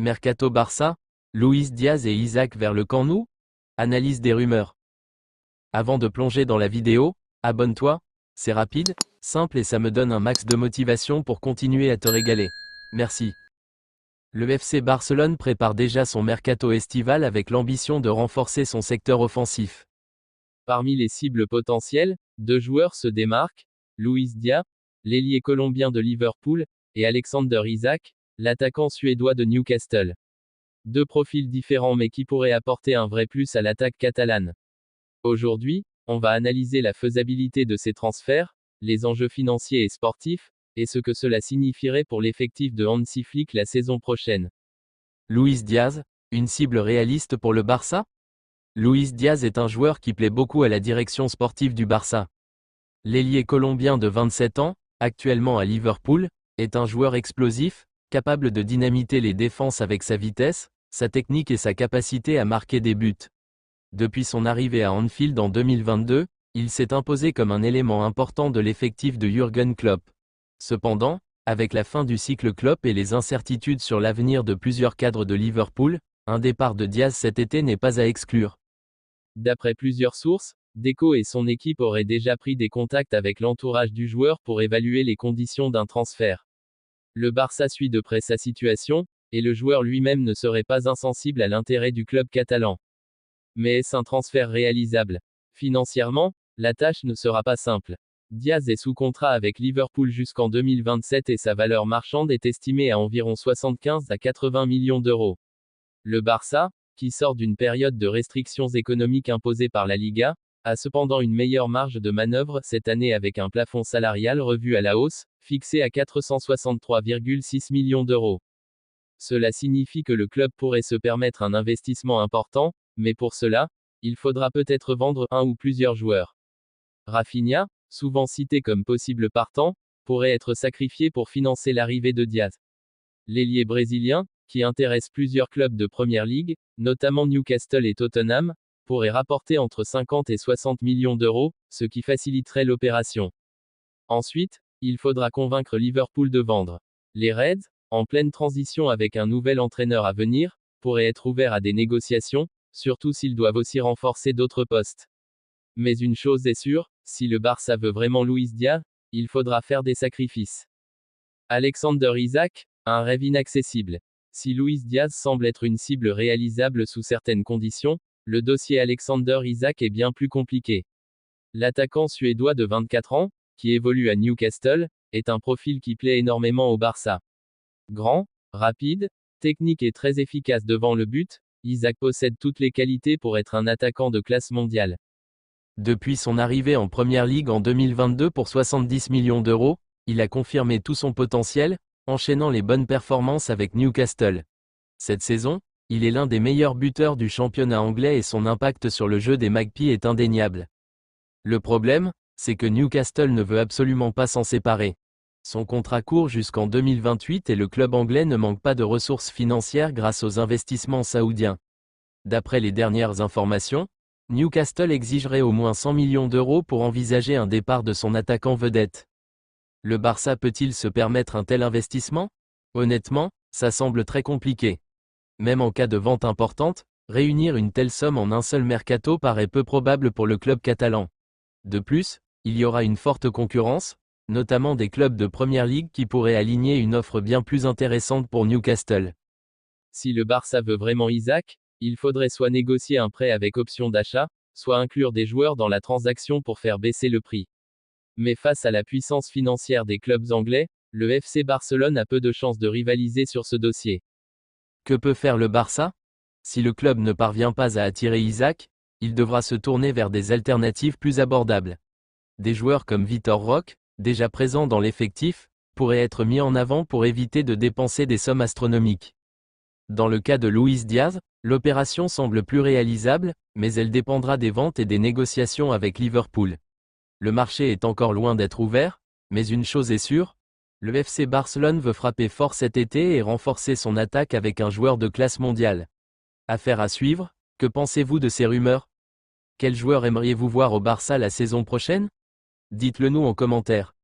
Mercato Barça, Luis Diaz et Isaac vers le Camp Nou? Analyse des rumeurs. Avant de plonger dans la vidéo, abonne-toi, c'est rapide, simple et ça me donne un max de motivation pour continuer à te régaler. Merci. Le FC Barcelone prépare déjà son mercato estival avec l'ambition de renforcer son secteur offensif. Parmi les cibles potentielles, 2 joueurs se démarquent, Luis Diaz, l'ailier colombien de Liverpool, et Alexander Isak, l'attaquant suédois de Newcastle. 2 profils différents mais qui pourraient apporter un vrai plus à l'attaque catalane. Aujourd'hui, on va analyser la faisabilité de ces transferts, les enjeux financiers et sportifs, et ce que cela signifierait pour l'effectif de Hansi Flick la saison prochaine. Luis Diaz, une cible réaliste pour le Barça? Luis Diaz est un joueur qui plaît beaucoup à la direction sportive du Barça. L'ailier colombien de 27 ans, actuellement à Liverpool, est un joueur explosif, capable de dynamiter les défenses avec sa vitesse, sa technique et sa capacité à marquer des buts. Depuis son arrivée à Anfield en 2022, il s'est imposé comme un élément important de l'effectif de Jürgen Klopp. Cependant, avec la fin du cycle Klopp et les incertitudes sur l'avenir de plusieurs cadres de Liverpool, un départ de Diaz cet été n'est pas à exclure. D'après plusieurs sources, Deco et son équipe auraient déjà pris des contacts avec l'entourage du joueur pour évaluer les conditions d'un transfert. Le Barça suit de près sa situation, et le joueur lui-même ne serait pas insensible à l'intérêt du club catalan. Mais est-ce un transfert réalisable? Financièrement, la tâche ne sera pas simple. Diaz est sous contrat avec Liverpool jusqu'en 2027 et sa valeur marchande est estimée à environ 75 à 80 millions d'euros. Le Barça, qui sort d'une période de restrictions économiques imposées par la Liga, a cependant une meilleure marge de manœuvre cette année avec un plafond salarial revu à la hausse, fixé à 463,6 millions d'euros. Cela signifie que le club pourrait se permettre un investissement important, mais pour cela, il faudra peut-être vendre un ou plusieurs joueurs. Rafinha, souvent cité comme possible partant, pourrait être sacrifié pour financer l'arrivée de Diaz. L'ailier brésilien, qui intéresse plusieurs clubs de Première Ligue, notamment Newcastle et Tottenham, pourrait rapporter entre 50 et 60 millions d'euros, ce qui faciliterait l'opération. Ensuite, il faudra convaincre Liverpool de vendre. Les Reds, en pleine transition avec un nouvel entraîneur à venir, pourraient être ouverts à des négociations, surtout s'ils doivent aussi renforcer d'autres postes. Mais une chose est sûre, si le Barça veut vraiment Luis Diaz, il faudra faire des sacrifices. Alexander Isak, un rêve inaccessible. Si Luis Diaz semble être une cible réalisable sous certaines conditions, le dossier Alexander Isak est bien plus compliqué. L'attaquant suédois de 24 ans, qui évolue à Newcastle, est un profil qui plaît énormément au Barça. Grand, rapide, technique et très efficace devant le but, Isak possède toutes les qualités pour être un attaquant de classe mondiale. Depuis son arrivée en Première Ligue en 2022 pour 70 millions d'euros, il a confirmé tout son potentiel, enchaînant les bonnes performances avec Newcastle. Cette saison, il est l'un des meilleurs buteurs du championnat anglais et son impact sur le jeu des Magpies est indéniable. Le problème, c'est que Newcastle ne veut absolument pas s'en séparer. Son contrat court jusqu'en 2028 et le club anglais ne manque pas de ressources financières grâce aux investissements saoudiens. D'après les dernières informations, Newcastle exigerait au moins 100 millions d'euros pour envisager un départ de son attaquant vedette. Le Barça peut-il se permettre un tel investissement? Honnêtement, ça semble très compliqué. Même en cas de vente importante, réunir une telle somme en un seul mercato paraît peu probable pour le club catalan. De plus, il y aura une forte concurrence, notamment des clubs de Première Ligue qui pourraient aligner une offre bien plus intéressante pour Newcastle. Si le Barça veut vraiment Isak, il faudrait soit négocier un prêt avec option d'achat, soit inclure des joueurs dans la transaction pour faire baisser le prix. Mais face à la puissance financière des clubs anglais, le FC Barcelone a peu de chances de rivaliser sur ce dossier. Que peut faire le Barça? Si le club ne parvient pas à attirer Isak, il devra se tourner vers des alternatives plus abordables. Des joueurs comme Vitor Roque, déjà présents dans l'effectif, pourraient être mis en avant pour éviter de dépenser des sommes astronomiques. Dans le cas de Luis Diaz, l'opération semble plus réalisable, mais elle dépendra des ventes et des négociations avec Liverpool. Le marché est encore loin d'être ouvert, mais une chose est sûre, le FC Barcelone veut frapper fort cet été et renforcer son attaque avec un joueur de classe mondiale. Affaire à suivre, que pensez-vous de ces rumeurs? Quel joueur aimeriez-vous voir au Barça la saison prochaine? Dites-le nous en commentaire.